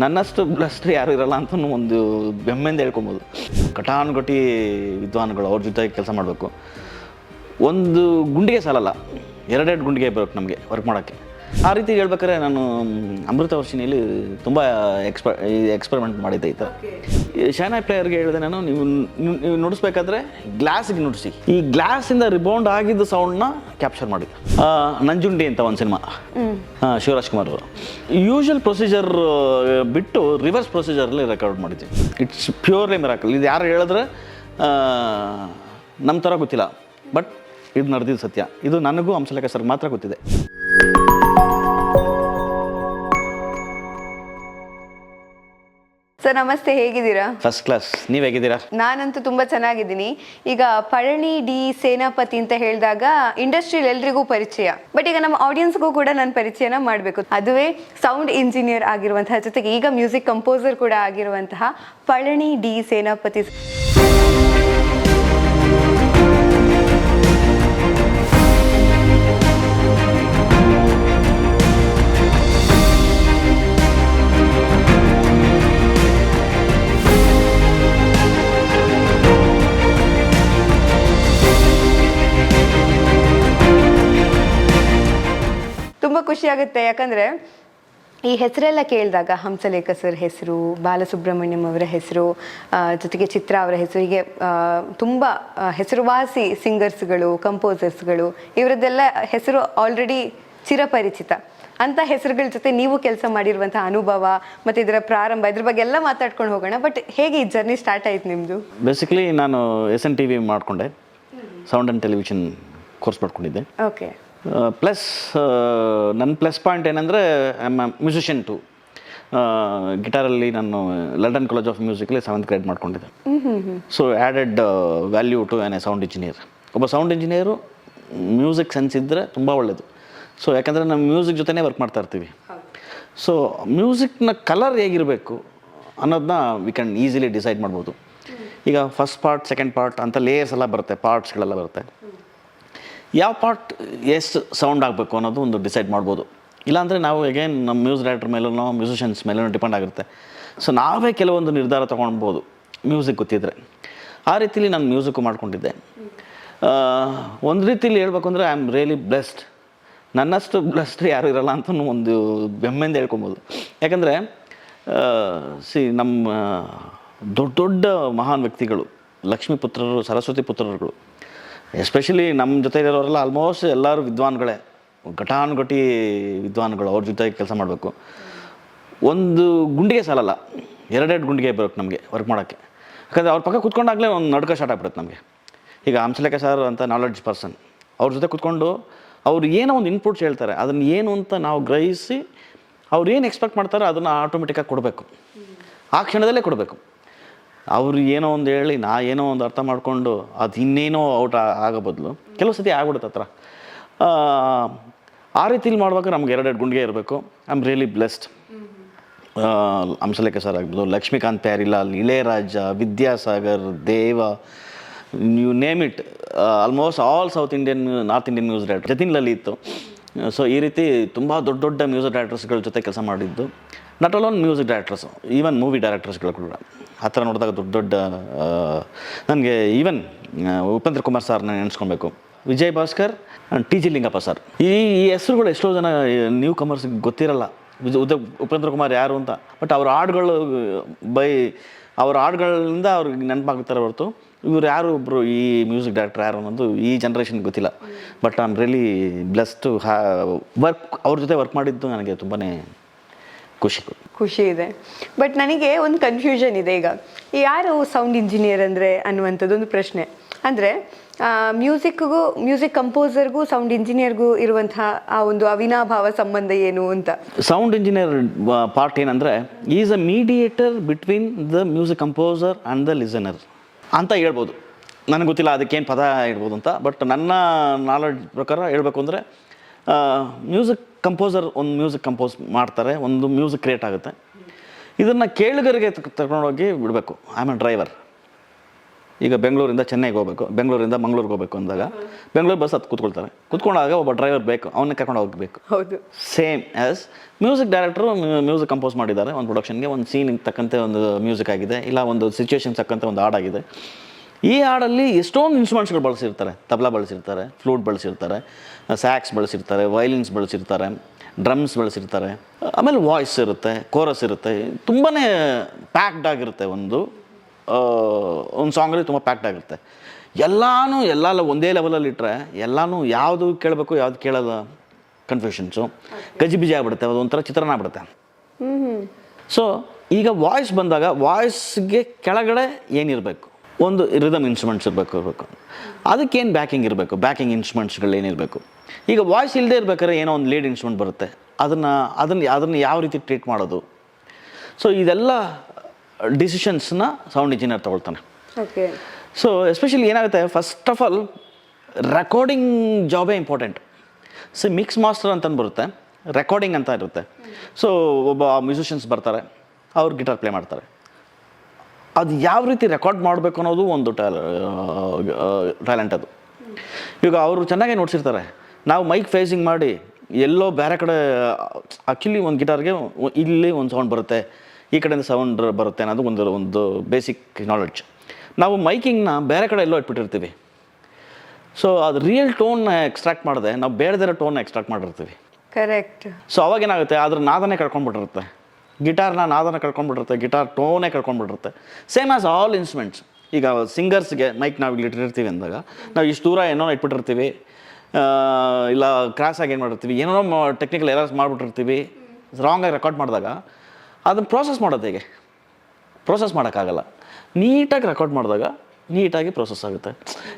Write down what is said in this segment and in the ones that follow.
ನನ್ನಷ್ಟು blessed ಯಾರು ಇರಲ್ಲ ಅಂತ ಒಂದು ಬೆಮ್ಮೆಂದು ಹೇಳ್ಕೊಬೋದು. ಘಟಾನುಘಟಿ ವಿದ್ವಾನ್ಗಳು ಅವ್ರ ಜೊತೆ ಕೆಲಸ ಮಾಡಬೇಕು. ಒಂದು ಗುಂಡಿಗೆ ಸಾಲಲ್ಲ, ಎರಡೆರಡು ಗುಂಡಿಗೆ ಬೇಕು ನಮಗೆ ವರ್ಕ್ ಮಾಡೋಕ್ಕೆ. ಆ ರೀತಿ ಹೇಳ್ಬೇಕಾದ್ರೆ ನಾನು ಅಮೃತ ವರ್ಷಿಣಿಯಲ್ಲಿ ತುಂಬ ಎಕ್ಸ್ಪೆರಿಮೆಂಟ್ ಮಾಡಿದ್ದೆ. ಈ ಥರ ಶಹನಾಯಿ ಪ್ಲೇಯರ್ಗೆ ಹೇಳಿದೆ ನಾನು, ನೀವು ನುಡಿಸ್ಬೇಕಾದ್ರೆ ಗ್ಲಾಸಿಗೆ ನುಡಿಸಿ, ಈ ಗ್ಲಾಸಿಂದ ರಿಬೌಂಡ್ ಆಗಿದ್ದ ಸೌಂಡ್ನ ಕ್ಯಾಪ್ಚರ್ ಮಾಡಿದ್ದೆ. ನಂಜುಂಡಿ ಅಂತ ಒಂದು ಸಿನಿಮಾ, ಶಿವರಾಜ್ ಕುಮಾರ್ ಅವರು. ಯೂಶುವಲ್ ಪ್ರೊಸೀಜರ್ ಬಿಟ್ಟು ರಿವರ್ಸ್ ಪ್ರೊಸೀಜರಲ್ಲಿ ರೆಕಾರ್ಡ್ ಮಾಡಿದ್ವಿ. It's purely miracle. ಇದು ಯಾರು ಹೇಳಿದ್ರೆ ನಮ್ಮ ಥರ ಗೊತ್ತಿಲ್ಲ, ಬಟ್ ಇದು ನಡೆದಿದ್ದು ಸತ್ಯ. ಇದು ನನಗೂ ಹಂಸಲೇಖ ಸರ್ ಮಾತ್ರ ಗೊತ್ತಿದೆ. ಸರ್ ನಮಸ್ತೆ, ಹೇಗಿದ್ದೀರಾ? First class. ನೀವು ಹೇಗಿದ್ದೀರಾ? ನಾನಂತೂ ತುಂಬ ಚೆನ್ನಾಗಿದ್ದೀನಿ. ಈಗ ಪಳನಿ ಡಿ ಸೇನಾಪತಿ ಅಂತ ಹೇಳಿದಾಗ ಇಂಡಸ್ಟ್ರಿಯಲ್ಲಿ ಎಲ್ರಿಗೂ ಪರಿಚಯ, ಬಟ್ ಈಗ ನಮ್ಮ ಆಡಿಯನ್ಸ್ಗೂ ಕೂಡ ನಾನು ಪರಿಚಯನ ಮಾಡಬೇಕು. ಅದುವೇ ಸೌಂಡ್ ಇಂಜಿನಿಯರ್ ಆಗಿರುವಂತಹ, ಜೊತೆಗೆ ಈಗ ಮ್ಯೂಸಿಕ್ ಕಂಪೋಸರ್ ಕೂಡ ಆಗಿರುವಂತಹ ಪಳನಿ ಡಿ ಸೇನಾಪತಿ. ತುಂಬ ಖುಷಿ ಆಗುತ್ತೆ, ಯಾಕಂದರೆ ಈ ಹೆಸರೆಲ್ಲ ಕೇಳಿದಾಗ ಹಂಸಲೇಖ ಸರ್ ಹೆಸರು, ಬಾಲಸುಬ್ರಹ್ಮಣ್ಯಂ ಅವರ ಹೆಸರು, ಜೊತೆಗೆ ಚಿತ್ರ ಅವರ ಹೆಸರು, ಹೀಗೆ ತುಂಬ ಹೆಸರುವಾಸಿ ಸಿಂಗರ್ಸ್ಗಳು, ಕಂಪೋಸರ್ಸ್ಗಳು, ಇವರದ್ದೆಲ್ಲ ಹೆಸರು ಆಲ್ರೆಡಿ ಚಿರಪರಿಚಿತ. ಅಂಥ ಹೆಸರುಗಳ ಜೊತೆ ನೀವು ಕೆಲಸ ಮಾಡಿರುವಂಥ ಅನುಭವ ಮತ್ತು ಇದರ ಪ್ರಾರಂಭ, ಇದ್ರ ಬಗ್ಗೆ ಎಲ್ಲ ಮಾತಾಡ್ಕೊಂಡು ಹೋಗೋಣ. ಬಟ್ ಹೇಗೆ ಈ ಜರ್ನಿ ಸ್ಟಾರ್ಟ್ ಆಯ್ತು ನಿಮ್ಮದು? ಬೇಸಿಕಲಿ ನಾನು SN TV ಮಾಡಿಕೊಂಡೆ, ಸೌಂಡ್ ಆ್ಯಂಡ್ ಟೆಲಿವಿಷನ್ ಕೋರ್ಸ್ ಮಾಡ್ಕೊಂಡಿದ್ದೆ. ಓಕೆ. ಪ್ಲಸ್ ನನ್ನ ಪ್ಲಸ್ ಪಾಯಿಂಟ್ ಏನಂದರೆ ಐ ಆಮ್ ಮ್ಯೂಸಿಷಿಯನ್ ಟು. ಗಿಟಾರಲ್ಲಿ ನಾನು ಲಂಡನ್ ಕಾಲೇಜ್ ಆಫ್ ಮ್ಯೂಸಿಕಲ್ಲಿ 7th ಗ್ರೇಡ್ ಮಾಡ್ಕೊಂಡಿದ್ದೆ. So added value to an a sound engineer. ಒಬ್ಬ ಸೌಂಡ್ ಇಂಜಿನಿಯರು ಮ್ಯೂಸಿಕ್ ಸೆನ್ಸ್ ಇದ್ದರೆ ತುಂಬ ಒಳ್ಳೆಯದು. ಸೊ ಯಾಕಂದರೆ ನಾವು ಮ್ಯೂಸಿಕ್ ಜೊತೆನೇ ವರ್ಕ್ ಮಾಡ್ತಾ ಇರ್ತೀವಿ. ಸೊ ಮ್ಯೂಸಿಕ್ನ ಕಲರ್ ಹೇಗಿರಬೇಕು ಅನ್ನೋದನ್ನ ವಿ ಕ್ಯಾನ್ ಈಸಿಲಿ ಡಿಸೈಡ್ ಮಾಡ್ಬೋದು. ಈಗ ಫಸ್ಟ್ ಪಾರ್ಟ್, ಸೆಕೆಂಡ್ ಪಾರ್ಟ್ ಅಂತ ಲೇಯರ್ಸ್ ಎಲ್ಲ ಬರುತ್ತೆ, ಪಾರ್ಟ್ಸ್ಗಳೆಲ್ಲ ಬರುತ್ತೆ. ಯಾವ ಪಾರ್ಟ್ ಎಷ್ಟು ಸೌಂಡ್ ಆಗಬೇಕು ಅನ್ನೋದು ಒಂದು ಡಿಸೈಡ್ ಮಾಡ್ಬೋದು. ಇಲ್ಲಾಂದರೆ ನಾವು ಅಗೇನ್ ನಮ್ಮ ಮ್ಯೂಸಿಕ್ ಡೈರೆಕ್ಟರ್ ಮೇಲೂ, ಮ್ಯೂಸಿಷಿಯನ್ಸ್ ಮೇಲೂ ಡಿಪೆಂಡ್ ಆಗಿರುತ್ತೆ. ಸೊ ನಾವೇ ಕೆಲವೊಂದು ನಿರ್ಧಾರ ತೊಗೊಳ್ಬೋದು ಮ್ಯೂಸಿಕ್ ಗೊತ್ತಿದ್ದರೆ. ಆ ರೀತಿಲಿ ನಾನು ಮ್ಯೂಸಿಕ್ಕು ಮಾಡ್ಕೊಂಡಿದ್ದೆ. ಒಂದು ರೀತಿಲಿ ಹೇಳ್ಬೇಕು ಅಂದರೆ ಐ ಆಮ್ ರಿಯಲಿ ಬ್ಲೆಸ್ಡ್. ನನ್ನಷ್ಟು ಬ್ಲೆಸ್ಡ್ ಯಾರು ಇರಲ್ಲ ಅಂತ ಒಂದು ಬೆಮ್ಮೆಂದು ಹೇಳ್ಕೊಬೋದು. ಯಾಕಂದರೆ ನಮ್ಮ ದೊಡ್ಡ ದೊಡ್ಡ ಮಹಾನ್ ವ್ಯಕ್ತಿಗಳು, ಲಕ್ಷ್ಮೀ ಪುತ್ರರು, ಸರಸ್ವತಿ ಪುತ್ರರುಗಳು, ಎಸ್ಪೆಷಲಿ ನಮ್ಮ ಜೊತೆ ಇರೋರೆಲ್ಲ ಆಲ್ಮೋಸ್ಟ್ ಎಲ್ಲರೂ ವಿದ್ವಾನ್ಗಳೇ, ಘಟಾನುಘಟಿ ವಿದ್ವಾನ್ಗಳು. ಅವ್ರ ಜೊತೆ ಕೆಲಸ ಮಾಡಬೇಕು. ಒಂದು ಗುಂಡಿಗೆ ಸಾಲಲ್ಲ, ಎರಡೆರಡು ಗುಂಡಿಗೆ ಬೇಕು ನಮಗೆ ವರ್ಕ್ ಮಾಡೋಕ್ಕೆ. ಯಾಕಂದರೆ ಅವ್ರ ಪಕ್ಕ ಕೂತ್ಕೊಂಡಾಗಲೇ ಒಂದು ನಡುಕ ಸ್ಟಾರ್ಟ್ ಆಗ್ಬಿಡುತ್ತೆ ನಮಗೆ. ಈಗ ಹಂಸಲೇಖ ಸರ್ ಅಂತ ನಾಲೆಡ್ಜ್ ಪರ್ಸನ್, ಅವ್ರ ಜೊತೆ ಕೂತ್ಕೊಂಡು ಅವ್ರು ಏನೋ ಒಂದು ಇನ್ಪುಟ್ಸ್ ಹೇಳ್ತಾರೆ, ಅದನ್ನು ಏನು ಅಂತ ನಾವು ಗ್ರಹಿಸಿ ಅವ್ರು ಏನು ಎಕ್ಸ್ಪೆಕ್ಟ್ ಮಾಡ್ತಾರೆ ಅದನ್ನು ಆಟೋಮೆಟಿಕ್ಕಾಗಿ ಕೊಡಬೇಕು, ಆ ಕ್ಷಣದಲ್ಲೇ ಕೊಡಬೇಕು. ಅವರು ಏನೋ ಒಂದು ಹೇಳಿ ಏನೋ ಒಂದು ಅರ್ಥ ಮಾಡಿಕೊಂಡು ಅದು ಇನ್ನೇನೋ ಔಟ್ ಆಗೋ ಬದಲು ಕೆಲವು ಸತಿ ಆಗ್ಬಿಡುತ್ತೆ ಆ ಥರ. ಆ ರೀತಿಲಿ ಮಾಡುವಾಗ ನಮ್ಗೆ ಎರಡೆರಡು ಗುಂಡಿಗೆ ಇರಬೇಕು. I am really blessed. Hamsalekha sir ಆಗ್ಬೋದು, Laxmikant Pyarelal, Ilaiyaraaja, Vidyasagar, Deva, you name it, almost all north Indian music director, Jatin Lalit. So ಈ ರೀತಿ ತುಂಬ ದೊಡ್ಡ ದೊಡ್ಡ ಮ್ಯೂಸಿಕ್ ಡೈರೆಕ್ಟರ್ಸ್ಗಳ ಜೊತೆ ಕೆಲಸ ಮಾಡಿದ್ದು. Not all own music directors, even movie ಡೈರೆಕ್ಟರ್ಸ್ಗಳು ಕೂಡ. ಆ ಥರ ನೋಡಿದಾಗ ದೊಡ್ಡ ದೊಡ್ಡ ನನಗೆ ಈವನ್ ಉಪೇಂದ್ರ ಕುಮಾರ್ ಸರ್ನ ನೆನೆಸ್ಕೊಬೇಕು, ವಿಜಯ್ ಭಾಸ್ಕರ್, TG ಲಿಂಗಪ್ಪ ಸರ್. ಈ ಹೆಸರುಗಳು ಎಷ್ಟೋ ಜನ ನ್ಯೂ ಕಮರ್ಸ್ಗೆ ಗೊತ್ತಿರಲ್ಲ ಉಪೇಂದ್ರ ಕುಮಾರ್ ಯಾರು ಅಂತ. ಬಟ್ ಅವ್ರ ಹಾಡುಗಳು ಅವ್ರ ಹಾಡುಗಳಿಂದ ಅವ್ರಿಗೆ ನೆನಪಾಗ್ತಾರೆ ಹೊರತು ಇವ್ರು ಯಾರು ಒಬ್ಬರು ಈ ಮ್ಯೂಸಿಕ್ ಡೈರೆಕ್ಟರ್ ಯಾರು ಅನ್ನೋದು ಈ ಜನ್ರೇಷನ್ಗೆ ಗೊತ್ತಿಲ್ಲ. But I am really blessed to ಅವ್ರ ಜೊತೆ ವರ್ಕ್ ಮಾಡಿದ್ದು ನನಗೆ ತುಂಬಾ ಖುಷಿ ಇದೆ. ಬಟ್ ನನಗೆ ಒಂದು ಕನ್ಫ್ಯೂಷನ್ ಇದೆ. ಈಗ ಯಾರು ಸೌಂಡ್ ಇಂಜಿನಿಯರ್ ಅಂದರೆ ಅನ್ನುವಂಥದ್ದು ಒಂದು ಪ್ರಶ್ನೆ. ಅಂದರೆ ಮ್ಯೂಸಿಕ್ ಕಂಪೋಸರ್ಗೂ ಸೌಂಡ್ ಇಂಜಿನಿಯರ್ಗೂ ಇರುವಂತಹ ಆ ಒಂದು ಅವಿನಾಭಾವ ಸಂಬಂಧ ಏನು ಅಂತ. ಸೌಂಡ್ ಇಂಜಿನಿಯರ್ ಪಾರ್ಟ್ ಏನಂದರೆ is a mediator between the music composer and the listener ಅಂತ ಹೇಳ್ಬೋದು. ನನಗೆ ಗೊತ್ತಿಲ್ಲ ಅದಕ್ಕೇನು ಪದ ಹೇಳ್ಬೋದು ಅಂತ. ಬಟ್ ನನ್ನ ನಾಲೆಡ್ಜ್ ಪ್ರಕಾರ ಹೇಳ್ಬೇಕು ಅಂದರೆ ಮ್ಯೂಸಿಕ್ ಕಂಪೋಸರ್ ಒಂದು ಮ್ಯೂಸಿಕ್ ಕಂಪೋಸ್ ಮಾಡ್ತಾರೆ, ಒಂದು ಮ್ಯೂಸಿಕ್ ಕ್ರಿಯೇಟ್ ಆಗುತ್ತೆ. ಇದನ್ನು ಕೇಳುಗರಿಗೆ ತಗೊಂಡೋಗಿ ಬಿಡಬೇಕು. I am A driver. ಈಗ ಬೆಂಗಳೂರಿಂದ ಚೆನ್ನೈಗೆ ಹೋಗಬೇಕು, ಬೆಂಗಳೂರಿಂದ ಮಂಗಳೂರಿಗೆ ಹೋಗಬೇಕು ಅಂದಾಗ ಬೆಂಗಳೂರು ಬಸ್ ಹತ್ತು ಕೂತ್ಕೊಳ್ತಾರೆ. ಕೂತ್ಕೊಂಡಾಗ ಒಬ್ಬ ಡ್ರೈವರ್ ಬೇಕು, ಅವನ್ನ ಕರ್ಕೊಂಡು ಹೋಗಬೇಕು. ಹೌದು. Same as music director music compose ಮಾಡಿದ್ದಾರೆ ಒಂದು ಪ್ರೊಡಕ್ಷನ್ಗೆ, ಒಂದು ಸೀನಿಗೆ ತಕ್ಕಂತೆ ಒಂದು ಮ್ಯೂಸಿಕ್ ಆಗಿದೆ, ಇಲ್ಲ ಒಂದು ಸಿಚುವೇಶನ್ ತಕ್ಕಂತೆ ಒಂದು ಹಾಡಾಗಿದೆ. ಈ ಹಾಡಲ್ಲಿ ಎಷ್ಟೊಂದು ಇನ್ಸ್ಟ್ರೂಮೆಂಟ್ಸ್ಗಳು ಬಳಸಿರ್ತಾರೆ. ತಬಲಾ ಬಳಸಿರ್ತಾರೆ, ಫ್ಲೂಟ್ ಬಳಸಿರ್ತಾರೆ, ಸ್ಯಾಕ್ಸ್ ಬಳಸಿರ್ತಾರೆ, ವೈಲಿನ್ಸ್ ಬಳಸಿರ್ತಾರೆ, ಡ್ರಮ್ಸ್ ಬಳಸಿರ್ತಾರೆ, ಆಮೇಲೆ ವಾಯ್ಸ್ ಇರುತ್ತೆ, ಕೋರಸ್ ಇರುತ್ತೆ. ತುಂಬಾ ಪ್ಯಾಕ್ಡ್ ಆಗಿರುತ್ತೆ. ಒಂದು ಸಾಂಗಲ್ಲಿ ತುಂಬ ಪ್ಯಾಕ್ಡ್ ಆಗಿರುತ್ತೆ. ಎಲ್ಲ ಒಂದೇ ಲೆವೆಲಲ್ಲಿ ಇಟ್ಟರೆ ಎಲ್ಲನೂ ಯಾವುದು ಕೇಳಬೇಕು ಯಾವುದು ಕೇಳೋಲ್ಲ ಕನ್ಫ್ಯೂಷನ್ಸು, ಗಜಿಬಿಜಿ ಆಗ್ಬಿಡುತ್ತೆ, ಅದು ಒಂಥರ ಚಿತ್ರಣ ಆಗ್ಬಿಡುತ್ತೆ. ಸೊ ಈಗ ವಾಯ್ಸ್ ಬಂದಾಗ ವಾಯ್ಸ್ಗೆ ಕೆಳಗಡೆ ಏನಿರಬೇಕು, ಒಂದು ರಿದಮ್ ಇನ್ಸ್ಟ್ರೂಮೆಂಟ್ಸ್ ಇರಬೇಕು, ಅದಕ್ಕೇನು ಬ್ಯಾಕಿಂಗ್ ಇರಬೇಕು, ಬ್ಯಾಕಿಂಗ್ ಇನ್ಸ್ಟ್ರೂಮೆಂಟ್ಸ್ಗಳು ಏನಿರಬೇಕು. ಈಗ ವಾಯ್ಸ್ ಇಲ್ಲದೆ ಇರ್ಬೇಕಾದ್ರೆ ಏನೋ ಒಂದು ಲೀಡ್ ಇನ್ಸ್ಟ್ರೂಮೆಂಟ್ ಬರುತ್ತೆ, ಅದನ್ನು ಯಾವ ರೀತಿ ಟ್ರೀಟ್ ಮಾಡೋದು. ಸೊ ಇದೆಲ್ಲ ಡಿಸಿಷನ್ಸ್ನ ಸೌಂಡ್ ಇಂಜಿನಿಯರ್ ತೊಗೊಳ್ತಾನೆ. ಓಕೆ. ಸೊ ಎಸ್ಪೆಷಲಿ ಏನಾಗುತ್ತೆ, ಫಸ್ಟ್ ಆಫ್ ಆಲ್ ರೆಕಾರ್ಡಿಂಗ್ ಜಾಬೇ ಇಂಪಾರ್ಟೆಂಟ್. ಸೊ ಮಿಕ್ಸ್ ಮಾಸ್ಟರ್ ಅಂತಂದು ಬರುತ್ತೆ, ರೆಕಾರ್ಡಿಂಗ್ ಅಂತ ಇರುತ್ತೆ. ಸೊ ಒಬ್ಬ ಮ್ಯೂಸಿಷಿಯನ್ಸ್ ಬರ್ತಾರೆ, ಅವ್ರು ಗಿಟಾರ್ ಪ್ಲೇ ಮಾಡ್ತಾರೆ. ಅದು ಯಾವ ರೀತಿ ರೆಕಾರ್ಡ್ ಮಾಡಬೇಕು ಅನ್ನೋದು ಒಂದು ಟ್ಯಾಲೆಂಟ್ ಅದು. ಈಗ ಅವರು ಚೆನ್ನಾಗೇ ನೋಡ್ಸಿರ್ತಾರೆ. ನಾವು ಮೈಕ್ ಫೇಸಿಂಗ್ ಮಾಡಿ ಎಲ್ಲೋ ಬೇರೆ ಕಡೆ, ಆ್ಯಕ್ಚುಲಿ ಒಂದು ಗಿಟಾರ್ಗೆ ಇಲ್ಲಿ ಒಂದು ಸೌಂಡ್ ಬರುತ್ತೆ, ಈ ಕಡೆಯಿಂದ ಸೌಂಡ್ ಬರುತ್ತೆ ಅನ್ನೋದು ಒಂದು ಬೇಸಿಕ್ ನಾಲೆಡ್ಜ್. ನಾವು ಮೈಕಿಂಗ್ನ ಬೇರೆ ಕಡೆ ಎಲ್ಲೋ ಇಟ್ಬಿಟ್ಟಿರ್ತೀವಿ. ಸೊ ಅದು ರಿಯಲ್ ಟೋನ್ನ ಎಕ್ಸ್ಟ್ರಾಕ್ಟ್ ಮಾಡಿದೆ, ನಾವು ಬೇಡದಿರೋ ಟೋನ್ನ ಎಕ್ಸ್ಟ್ರಾಕ್ಟ್ ಮಾಡಿರ್ತೀವಿ. ಕರೆಕ್ಟ್. ಸೊ ಅವಾಗೇನಾಗುತ್ತೆ, ಅದ್ರ ನಾದನೇ ಕಳ್ಕೊಂಡ್ಬಿಟ್ಟಿರುತ್ತೆ, ಗಿಟಾರ್ನ ನಾದನ ಕಳ್ಕೊಂಡ್ಬಿಟ್ಟಿರುತ್ತೆ, ಗಿಟಾರ್ ಟೋನೇ ಕಳ್ಕೊಂಡ್ಬಿಟ್ಟಿರುತ್ತೆ. Same as all instruments. ಈಗ ಸಿಂಗರ್ಸ್ಗೆ ಮೈಕ್ ನಾವು ಇಲ್ಲಿ ಇಟ್ಟಿರ್ತೀವಿ ಅಂದಾಗ ನಾವು ಇಷ್ಟು ದೂರ ಏನೋ ಇಟ್ಬಿಟ್ಟಿರ್ತೀವಿ, ಇಲ್ಲ ಕ್ರಾಸಾಗಿ ಏನು ಮಾಡಿರ್ತೀವಿ, ಏನೋ ಟೆಕ್ನಿಕಲ್ ಎರರ್ಸ್ ಮಾಡಿಬಿಟ್ಟಿರ್ತೀವಿ. ರಾಂಗಾಗಿ ರೆಕಾರ್ಡ್ ಮಾಡಿದಾಗ ಅದನ್ನು ಪ್ರೋಸೆಸ್ ಮಾಡೋದು ಹೇಗೆ, ಪ್ರೋಸೆಸ್ ಮಾಡೋಕ್ಕಾಗಲ್ಲ. ನೀಟಾಗಿ ರೆಕಾರ್ಡ್ ಮಾಡಿದಾಗ ನೀಟಾಗಿ ಪ್ರೋಸೆಸ್ ಆಗುತ್ತೆ.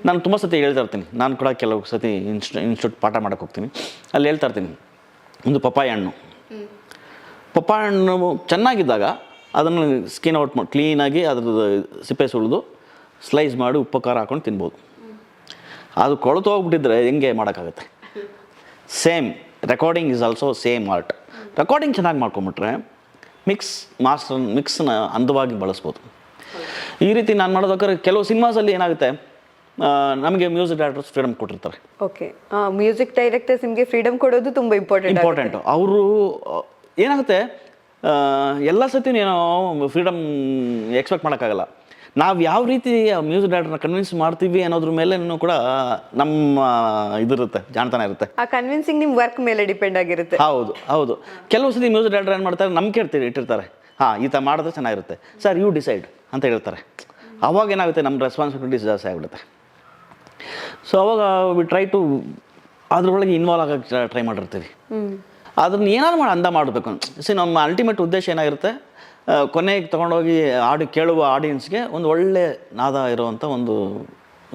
ನಾನು ತುಂಬ ಸತಿ ಹೇಳ್ತಾ ಇರ್ತೀನಿ, ನಾನು ಕೂಡ ಕೆಲವು ಸತಿ ಇನ್ಸ್ಟಿಟ್ಯೂಟ್ ಪಾಠ ಮಾಡೋಕ್ಕೆ ಹೋಗ್ತೀನಿ, ಅಲ್ಲಿ ಹೇಳ್ತಾ ಇರ್ತೀನಿ, ಒಂದು ಪಪ್ಪಾಯ ಹಣ್ಣು ಚೆನ್ನಾಗಿದ್ದಾಗ ಅದನ್ನು ಸ್ಕಿನ್ ಔಟ್ ಮಾಡಿ ಕ್ಲೀನಾಗಿ ಅದ್ರದ್ದು ಸಿಪ್ಪೆ ಸುಳಿದು ಸ್ಲೈಸ್ ಮಾಡಿ ಉಪ್ಪು ಖಾರ ಹಾಕೊಂಡು ತಿನ್ಬೋದು. ಅದು ಕೊಳೆತು ಹೋಗ್ಬಿಟ್ಟಿದ್ರೆ ಹೆಂಗೆ ಮಾಡೋಕ್ಕಾಗುತ್ತೆ. Same recording is also same art. Recording ಚೆನ್ನಾಗಿ ಮಾಡ್ಕೊಂಬಿಟ್ರೆ ಮಿಕ್ಸ್ನ ಅಂದವಾಗಿ ಬಳಸ್ಬೋದು. ಈ ರೀತಿ ನಾನು ಮಾಡೋದಕ್ಕಾದ್ರೆ ಕೆಲವು ಸಿನಿಮಾಸಲ್ಲಿ ಏನಾಗುತ್ತೆ, ನಮಗೆ ಮ್ಯೂಸಿಕ್ ಡೈರೆಕ್ಟರ್ಸ್ ಫ್ರೀಡಮ್ ಕೊಟ್ಟಿರ್ತಾರೆ. ಓಕೆ. ಮ್ಯೂಸಿಕ್ ಡೈರೆಕ್ಟರ್ಸ್ ನಿಮಗೆ ಫ್ರೀಡಮ್ ಕೊಡೋದು ತುಂಬ ಇಂಪಾರ್ಟೆಂಟು. ಅವರು ಏನಾಗುತ್ತೆ, ಎಲ್ಲ ಸತಿ ಏನೋ ಫ್ರೀಡಮ್ ಎಕ್ಸ್ಪೆಕ್ಟ್ ಮಾಡೋಕ್ಕಾಗಲ್ಲ. ನಾವು ಯಾವ ರೀತಿ ಮ್ಯೂಸಿಕ್ ಡೈರೆಕ್ಟರ್ನ ಕನ್ವಿನ್ಸ್ ಮಾಡ್ತೀವಿ ಅನ್ನೋದ್ರ ಮೇಲೆ ಕೂಡ ನಮ್ಮ ಇದಿರುತ್ತೆ, ಜಾಣತನ ಇರುತ್ತೆ. ಆ ಕನ್ವಿನ್ಸಿಂಗ್ ನಿಮ್ಮ ವರ್ಕ್ ಮೇಲೆ ಡಿಪೆಂಡ್ ಆಗಿರುತ್ತೆ. ಹೌದು. ಕೆಲವು ಸತಿ ಮ್ಯೂಸಿಕ್ ಡೈರೆಕ್ಟರ್ ಏನು ಮಾಡ್ತಾರೆ, ನಮ್ಗೆ ಇಟ್ಟಿರ್ತಾರೆ, ಈ ಥರ ಮಾಡಿದ್ರೆ ಚೆನ್ನಾಗಿರುತ್ತೆ ಸರ್, ಯು ಡಿಸೈಡ್ ಅಂತ ಹೇಳ್ತಾರೆ. ಅವಾಗ ಏನಾಗುತ್ತೆ, ನಮ್ಮ ರೆಸ್ಪಾನ್ಸಿಬಿಲಿಟೀಸ್ ಜಾಸ್ತಿ ಆಗಿಬಿಡುತ್ತೆ. ಸೊ ಅವಾಗ ವಿ ಟ್ರೈ ಟು ಅದ್ರೊಳಗೆ ಇನ್ವಾಲ್ವ್ ಆಗೋಕ್ಕೆ ಟ್ರೈ ಮಾಡಿರ್ತೀವಿ. ಅದನ್ನ ಏನಾದ್ರು ಮಾಡಿ ಅಂದ ಮಾಡಬೇಕು. ನಮ್ಮ ಅಲ್ಟಿಮೇಟ್ ಉದ್ದೇಶ ಏನಾಗಿರುತ್ತೆ, ಕೊನೆಗೆ ತೊಗೊಂಡೋಗಿ ಕೇಳುವ ಆಡಿಯನ್ಸ್ಗೆ ಒಂದು ಒಳ್ಳೆ ನಾದ ಇರುವಂಥ ಒಂದು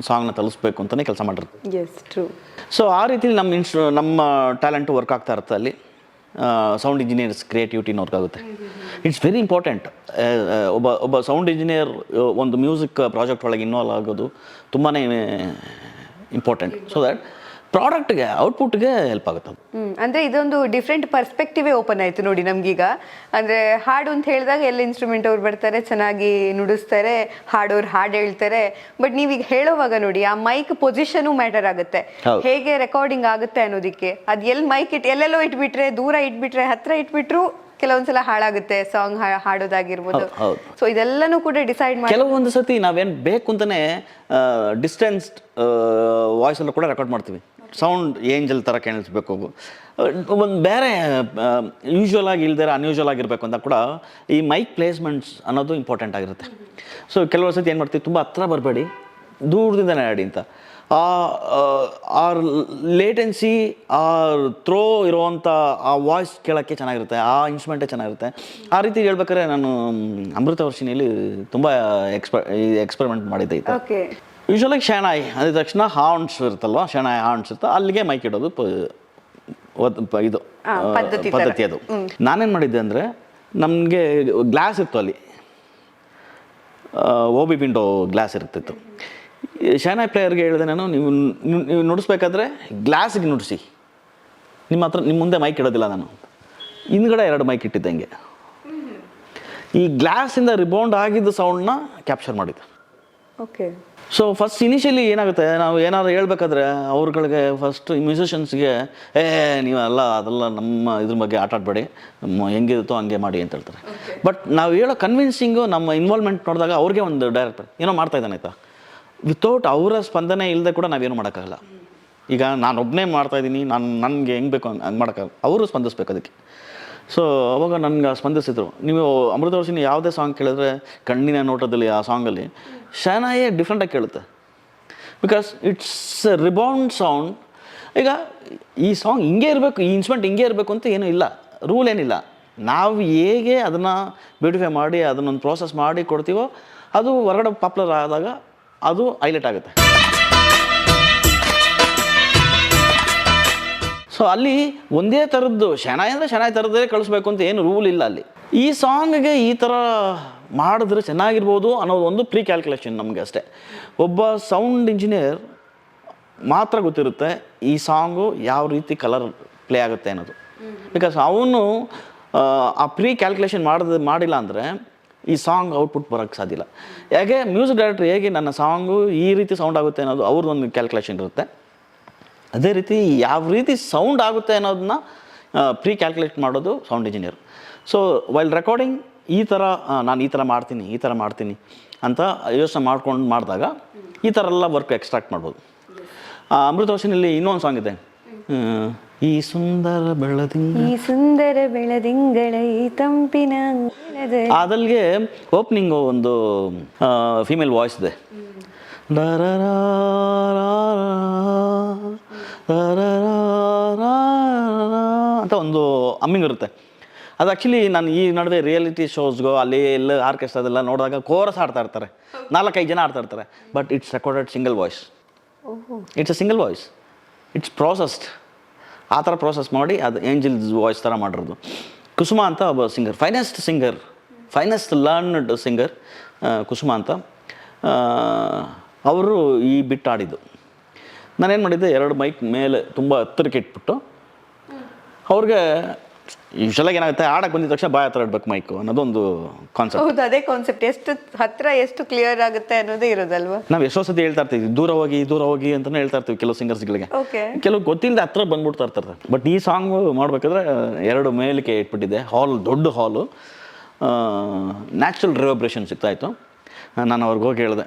ಸಾಂಗ್ನ ತಲುಪಿಸ್ಬೇಕು ಅಂತಲೇ ಕೆಲಸ ಮಾಡಿರ್ತೀವಿ. S, true. ಸೊ ಆ ರೀತಿ ನಮ್ಮ ಟ್ಯಾಲೆಂಟು ವರ್ಕ್ ಆಗ್ತಾ ಇರುತ್ತೆ ಅಲ್ಲಿ. ಸೌಂಡ್ ಇಂಜಿನಿಯರ್ಸ್ ಕ್ರಿಯೇಟಿವಿಟಿನ ವರ್ಕ್ ಆಗುತ್ತೆ. It's very important. ಒಬ್ಬ ಸೌಂಡ್ ಇಂಜಿನಿಯರ್ ಒಂದು ಮ್ಯೂಸಿಕ್ ಪ್ರಾಜೆಕ್ಟ್ ಒಳಗೆ ಇನ್ವಾಲ್ವ್ ಆಗೋದು ತುಂಬಾ ಇಂಪಾರ್ಟೆಂಟ್. ಸೊ ದ್ಯಾಟ್ ಪ್ರಾಡಕ್ಟ್ಗೆ ಔಟ್ಪುಟ್ಗೆ ಹೆಲ್ಪ್ ಆಗುತ್ತೆ. ಅಂದರೆ ಇದೊಂದು ಡಿಫ್ರೆಂಟ್ ಪರ್ಸ್ಪೆಕ್ಟಿವೇ ಓಪನ್ ಆಯಿತು ನೋಡಿ ನಮಗೀಗ. ಅಂದರೆ ಹಾಡು ಅಂತ ಹೇಳಿದಾಗ ಎಲ್ಲ ಇನ್ಸ್ಟ್ರೂಮೆಂಟ್ ಅವ್ರು ಬರ್ತಾರೆ, ಚೆನ್ನಾಗಿ ನುಡಿಸ್ತಾರೆ, ಹಾಡೋರು ಹಾಡು ಹೇಳ್ತಾರೆ. ಬಟ್ ನೀವೀಗ ಹೇಳೋವಾಗ ನೋಡಿ, ಆ ಮೈಕ್ ಪೊಸಿಷನು ಮ್ಯಾಟರ್ ಆಗುತ್ತೆ, ಹೇಗೆ ರೆಕಾರ್ಡಿಂಗ್ ಆಗುತ್ತೆ ಅನ್ನೋದಕ್ಕೆ. ಅದು ಮೈಕ್ ಎಲ್ಲೆಲ್ಲೋ ಇಟ್ಬಿಟ್ರೆ, ದೂರ ಇಟ್ಬಿಟ್ರೆ, ಹತ್ರ ಇಟ್ಬಿಟ್ರು ಕೆಲವೊಂದ್ಸಲ ಹಾಳಾಗುತ್ತೆ ಸಾಂಗ್ ಹಾಡೋದಾಗಿರ್ಬೋದು. ಸೊ ಇದೆಲ್ಲನೂ ಕೂಡ ಡಿಸೈಡ್ ಮಾಡಿ ಕೆಲವೊಂದು ಸತಿ ನಾವೇನು ಬೇಕು ಅಂತಲೇ ಡಿಸ್ಟೆನ್ಸ್ ವಾಯ್ಸಲ್ಲೂ ಕೂಡ ರೆಕಾರ್ಡ್ ಮಾಡ್ತೀವಿ. ಸೌಂಡ್ ಏಂಜಲ್ ಥರ ಕೇಳಿಸ್ಬೇಕು, ಒಂದು ಬೇರೆ ಯೂಶ್ವಲ್ ಆಗಿ ಇಲ್ದಿರ ಅನ್ಯೂಶ್ವಲ್ ಆಗಿರಬೇಕು ಅಂತ ಕೂಡ ಈ ಮೈಕ್ ಪ್ಲೇಸ್ಮೆಂಟ್ಸ್ ಅನ್ನೋದು ಇಂಪಾರ್ಟೆಂಟ್ ಆಗಿರುತ್ತೆ. ಸೊ ಕೆಲವು ಸತಿ ಏನು ಮಾಡ್ತೀವಿ, ತುಂಬ ಹತ್ರ ಬರಬೇಡಿ, ದೂರದಿಂದನೇ ಆಡಿ ಅಂತ. ಆ ಲೇಟೆನ್ಸಿ, ಆ ಥ್ರೋ ಇರುವಂಥ ಆ ವಾಯ್ಸ್ ಕೇಳೋಕ್ಕೆ ಚೆನ್ನಾಗಿರುತ್ತೆ, ಆ ಇನ್ಸ್ಟ್ರೂಮೆಂಟೇ ಚೆನ್ನಾಗಿರುತ್ತೆ. ಆ ರೀತಿ ಹೇಳ್ಬೇಕಾದ್ರೆ ನಾನು ಅಮೃತ ವರ್ಷಿಣಿಯಲ್ಲಿ ತುಂಬ ಎಕ್ಸ್ಪೆರಿಮೆಂಟ್ ಮಾಡಿದ್ದೆ. ಓಕೆ. ಯೂಶ್ವಲಾಗಿ ಶೆಣಾಯಿ ಅಂದ ತಕ್ಷಣ ಹಾರ್ನ್ಸ್ ಇರುತ್ತಲ್ವ, ಶೆಣಾಯಿ ಹಾರ್ನ್ಸ್ ಇರುತ್ತೆ, ಅಲ್ಲಿಗೆ ಮೈಕ್ ಇಡೋದು ಇದು ಪದ್ಧತಿ ಅದು. ನಾನೇನು ಮಾಡಿದ್ದೆ ಅಂದರೆ, ನಮಗೆ ಗ್ಲಾಸ್ ಇತ್ತು ಅಲ್ಲಿ, ಓಬಿ ವಿಂಡೋ ಗ್ಲಾಸ್ ಇರ್ತಿತ್ತು. ಶೆಣಾಯಿ ಪ್ಲೇಯರ್ಗೆ ಹೇಳಿದೆ ನಾನು, ನೀವು ನುಡಿಸ್ಬೇಕಾದ್ರೆ ಗ್ಲಾಸಿಗೆ ನುಡಿಸಿ, ನಿಮ್ಮ ಮುಂದೆ ಮೈಕ್ ಇಡೋದಿಲ್ಲ. ನಾನು ಹಿಂದ್ಗಡೆ 2 ಮೈಕ್ ಇಟ್ಟಿದ್ದಂಗೆ ಈ ಗ್ಲಾಸಿಂದ ರಿಬೌಂಡ್ ಆಗಿದ್ದ ಸೌಂಡ್ನ ಕ್ಯಾಪ್ಚರ್ ಮಾಡಿದ್ದೆ. ಓಕೆ. ಸೊ ಫಸ್ಟ್ ಇನಿಷಿಯಲಿ ಏನಾಗುತ್ತೆ, ನಾವು ಏನಾದ್ರು ಹೇಳ್ಬೇಕಾದ್ರೆ ಅವ್ರುಗಳಿಗೆ ಫಸ್ಟ್ ಮ್ಯೂಸಿಷಿಯನ್ಸ್ಗೆ ನೀವೆಲ್ಲ ಅದೆಲ್ಲ ನಮ್ಮ ಇದ್ರ ಬಗ್ಗೆ ಆಟ ಆಡಬೇಡಿ, ಹೆಂಗಿರುತ್ತೋ ಹಂಗೆ ಮಾಡಿ ಅಂತ ಹೇಳ್ತಾರೆ. ಬಟ್ ನಾವು ಹೇಳೋ ಕನ್ವಿನ್ಸಿಂಗು ನಮ್ಮ ಇನ್ವಾಲ್ವ್ಮೆಂಟ್ ನೋಡಿದಾಗ ಅವ್ರಿಗೆ ಒಂದು ಡೈರೆಕ್ಟರ್ ಏನೋ ಮಾಡ್ತಾ ಇದ್ದಾನೆ ಆಯಿತಾ, ವಿತೌಟ್ ಅವರ ಸ್ಪಂದನೆ ಇಲ್ಲದೆ ಕೂಡ ನಾವೇನು ಮಾಡೋಕ್ಕಾಗಲ್ಲ. ಈಗ ನಾನು ಒಬ್ಬನೇ ಮಾಡ್ತಾಯಿದ್ದೀನಿ, ನನಗೆ ಹೆಂಗೆ ಬೇಕು ಹಂಗೆ ಮಾಡೋಕ್ಕಾಗಲ್ಲ, ಅವರು ಸ್ಪಂದಿಸ್ಬೇಕು ಅದಕ್ಕೆ. ಸೊ ಅವಾಗ ನನಗೆ ಸ್ಪಂದಿಸಿದ್ರು. ನೀವು ಅಮೃತ ವರ್ಷಿನಿ ಯಾವುದೇ ಸಾಂಗ್ ಕೇಳಿದ್ರೆ ಕಣ್ಣಿನ ನೋಟದಲ್ಲಿ ಆ ಸಾಂಗಲ್ಲಿ ಶಹನಾಯೇ ಡಿಫ್ರೆಂಟಾಗಿ ಕೇಳುತ್ತೆ, ಬಿಕಾಸ್ ಇಟ್ಸ್ ರಿಬೌಂಡ್ ಸೌಂಡ್. ಈಗ ಈ ಸಾಂಗ್ ಹಿಂಗೆ ಇರಬೇಕು, ಈ ಇನ್ಸ್ಟ್ರುಮೆಂಟ್ ಹಿಂಗೆ ಇರಬೇಕು ಅಂತ ಏನೂ ಇಲ್ಲ, ರೂಲ್ ಏನಿಲ್ಲ. ನಾವು ಹೇಗೆ ಅದನ್ನು ಬ್ಯೂಟಿಫೈ ಮಾಡಿ ಅದನ್ನೊಂದು ಪ್ರೋಸೆಸ್ ಮಾಡಿ ಕೊಡ್ತೀವೋ ಅದು ಹೊರಗಡೆ ಪಾಪ್ಯುಲರ್ ಆದಾಗ ಅದು ಹೈಲೈಟ್ ಆಗುತ್ತೆ. ಸೊ ಅಲ್ಲಿ ಒಂದೇ ಥರದ್ದು ಶಹನಾಯಿ ಅಂದರೆ ಶಹನಾಯಿ ಥರದ್ದೇ ಕಳಿಸ್ಬೇಕು ಅಂತ ಏನು ರೂಲ್ ಇಲ್ಲ ಅಲ್ಲಿ. ಈ ಸಾಂಗ್ಗೆ ಈ ಥರ ಮಾಡಿದ್ರೆ ಚೆನ್ನಾಗಿರ್ಬೋದು ಅನ್ನೋದು ಒಂದು ಪ್ರೀ ಕ್ಯಾಲ್ಕುಲೇಷನ್ ನಮಗೆ ಅಷ್ಟೇ. ಒಬ್ಬ ಸೌಂಡ್ ಇಂಜಿನಿಯರ್ ಮಾತ್ರ ಗೊತ್ತಿರುತ್ತೆ ಈ ಸಾಂಗು ಯಾವ ರೀತಿ ಕಲರ್ ಪ್ಲೇ ಆಗುತ್ತೆ ಅನ್ನೋದು. ಬಿಕಾಸ್ ಅವನು ಆ ಪ್ರೀ ಕ್ಯಾಲ್ಕುಲೇಷನ್ ಮಾಡಿಲ್ಲ ಅಂದರೆ ಈ ಸಾಂಗ್ ಔಟ್ಪುಟ್ ಬರೋಕ್ಕೆ ಸಾಧ್ಯ ಇಲ್ಲ. ಹೇಗೆ ಮ್ಯೂಸಿಕ್ ಡೈರೆಕ್ಟ್ರ್ ಹೇಗೆ ನನ್ನ ಸಾಂಗು ಈ ರೀತಿ ಸೌಂಡ್ ಆಗುತ್ತೆ ಅನ್ನೋದು ಅವ್ರದ್ದೊಂದು ಕ್ಯಾಲ್ಕುಲೇಷನ್ ಇರುತ್ತೆ, ಅದೇ ರೀತಿ ಯಾವ ರೀತಿ ಸೌಂಡ್ ಆಗುತ್ತೆ ಅನ್ನೋದನ್ನ ಪ್ರೀ ಕ್ಯಾಲ್ಕುಲೇಟ್ ಮಾಡೋದು sound engineer. So while recording ಈ ಥರ ನಾನು ಈ ಥರ ಮಾಡ್ತೀನಿ ಅಂತ ಯೋಚನೆ ಮಾಡ್ಕೊಂಡು ಮಾಡಿದಾಗ ಈ ಥರ ಎಲ್ಲ ವರ್ಕ್ ಎಕ್ಸ್ಟ್ರಾಕ್ಟ್ ಮಾಡ್ಬೋದು. ಅಮೃತ ವರ್ಷಿನಲ್ಲಿ ಇನ್ನೊಂದು ಸಾಂಗ್ ಇದೆ, ಈ ಸುಂದರ ಬೆಳದಿಂಗಳ ಈ ತಂಪಿನ ಅದಲ್ಗೆ ಓಪನಿಂಗು ಒಂದು ಫೀಮೇಲ್ ವಾಯ್ಸ್ ಇದೆ, ಅಂತ ಒಂದು ಅಮ್ಮಿಂಗ್ ಇರುತ್ತೆ. ಅದು ಆ್ಯಕ್ಚುಲಿ ನಾನು ಈ ನಡುವೆ ರಿಯಾಲಿಟಿ ಶೋಸ್ಗೋ ಅಲ್ಲಿ ಎಲ್ಲ ಆರ್ಕೆಸ್ಟ್ರಾದೆಲ್ಲ ನೋಡಿದಾಗ ಕೋರಸ್ ಆಡ್ತಾ ಇರ್ತಾರೆ, 4-5 ಜನ ಆಡ್ತಾ ಇರ್ತಾರೆ. But it's recorded single voice, it's a single voice, it's processed. ಆ ಥರ ಪ್ರೋಸೆಸ್ ಮಾಡಿ ಅದು ಏಂಜಲ್ಸ್ ವಾಯ್ಸ್ ಥರ ಮಾಡಿರೋದು. ಕುಸುಮ ಅಂತ ಒಬ್ಬ ಸಿಂಗರ್, ಫೈನೆಸ್ಟ್ ಲರ್ನ್ಡ್ ಸಿಂಗರ್ ಕುಸುಮ ಅಂತ, ಅವರು ಈ ಬಿಟ್ಟು ಆಡಿದ್ದು. ನಾನೇನು ಮಾಡಿದ್ದೆ, 2 ಮೈಕ್ ಮೇಲೆ ತುಂಬ ಹತ್ತಿರಕ್ಕೆ ಇಟ್ಬಿಟ್ಟು ಅವ್ರಿಗೆ ಯೂಶಲಾಗಿ ಏನಾಗುತ್ತೆ, ಆಡಕ್ಕೆ ಬಂದಿದ ತಕ್ಷಣ ಬಾಯ ಹತ್ರ ಇಡಬೇಕು ಮೈಕು ಅನ್ನೋದೊಂದು ಕಾನ್ಸೆಪ್ಟ್. ಹೌದು, ಅದೇ ಕಾನ್ಸೆಪ್ಟ್. ಎಷ್ಟು ಹತ್ರ ಎಷ್ಟು ಕ್ಲಿಯರ್ ಆಗುತ್ತೆ ಅನ್ನೋದೇ ಇರೋದಲ್ವಾ. ನಾವು ಎಷ್ಟೋ ಸತಿ ಹೇಳ್ತಾ ಇರ್ತೀವಿ ದೂರ ಹೋಗಿ ಅಂತಲೇ ಹೇಳ್ತಾ ಇರ್ತೀವಿ ಕೆಲವು ಸಿಂಗರ್ಸ್ಗಳಿಗೆ. ಕೆಲವು ಗೊತ್ತಿಲ್ಲದೆ ಹತ್ರ ಬಂದ್ಬಿಡ್ತಾ ಇರ್ತಾರೆ. ಬಟ್ ಈ ಸಾಂಗ್ ಮಾಡಬೇಕಾದ್ರೆ 2 ಮೇಲಕ್ಕೆ ಇಟ್ಬಿಟ್ಟಿದ್ದೆ. ದೊಡ್ಡ ಹಾಲು, ನ್ಯಾಚುರಲ್ ರಿವೈಬ್ರೇಷನ್ ಸಿಗ್ತಾಯಿತ್ತು. ನಾನು ಅವ್ರಿಗೆ ಹೋಗಿ ಹೇಳಿದೆ,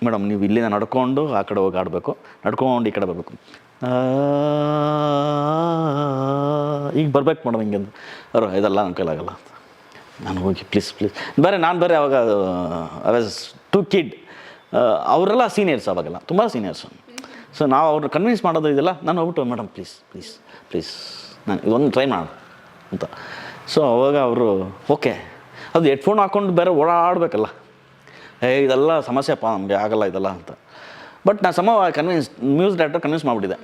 ಮೇಡಮ್ ನೀವು ಇಲ್ಲಿಂದ ನಡ್ಕೊಂಡು ಆ ಕಡೆ ಹೋಗಿ ಆಡಬೇಕು, ನಡ್ಕೊಂಡು ಈ ಕಡೆ ಬರಬೇಕು, ಈಗ ಬರ್ಬೇಕು ಮೇಡಮ್ ಹಿಂಗೆ ಅಂದು. ಅವರು ಇದೆಲ್ಲ ನನ್ನ ಕೈಲಾಗಲ್ಲ ಅಂತ. ನಾನು ಹೋಗಿ ಪ್ಲೀಸ್ ನಾನು ಬೇರೆ ಅವಾಗ ಐ ವಾಸ್ ಟು ಕಿಡ್, ಅವರೆಲ್ಲ ಸೀನಿಯರ್ಸ್, ಅವಾಗೆಲ್ಲ ತುಂಬ ಸೀನಿಯರ್ಸು. ಸೊ ನಾವು ಅವ್ರನ್ನ ಕನ್ವಿನ್ಸ್ ಮಾಡೋದು ಇದೆಲ್ಲ, ನಾನು ಹೋಗ್ಬಿಟ್ಟು ಮೇಡಮ್ ಪ್ಲೀಸ್ ನಾನು ಇದೊಂದು ಟ್ರೈ ಮಾಡು ಅಂತ. ಸೊ ಅವಾಗ ಅವರು ಓಕೆ, ಅದು ಹೆಡ್ಫೋನ್ ಹಾಕ್ಕೊಂಡು ಬೇರೆ ಓಡಾಡಬೇಕಲ್ಲ, ಇದೆಲ್ಲ ಸಮಸ್ಯೆಪ್ಪ ನಮಗೆ ಆಗಲ್ಲ ಇದೆಲ್ಲ ಅಂತ. ಬಟ್ ನಾನು ಮ್ಯೂಸಿಕ್ ಡೈರೆಕ್ಟರ್ ಕನ್ವಿನ್ಸ್ ಮಾಡಿಬಿಟ್ಟಿದ್ದೆ,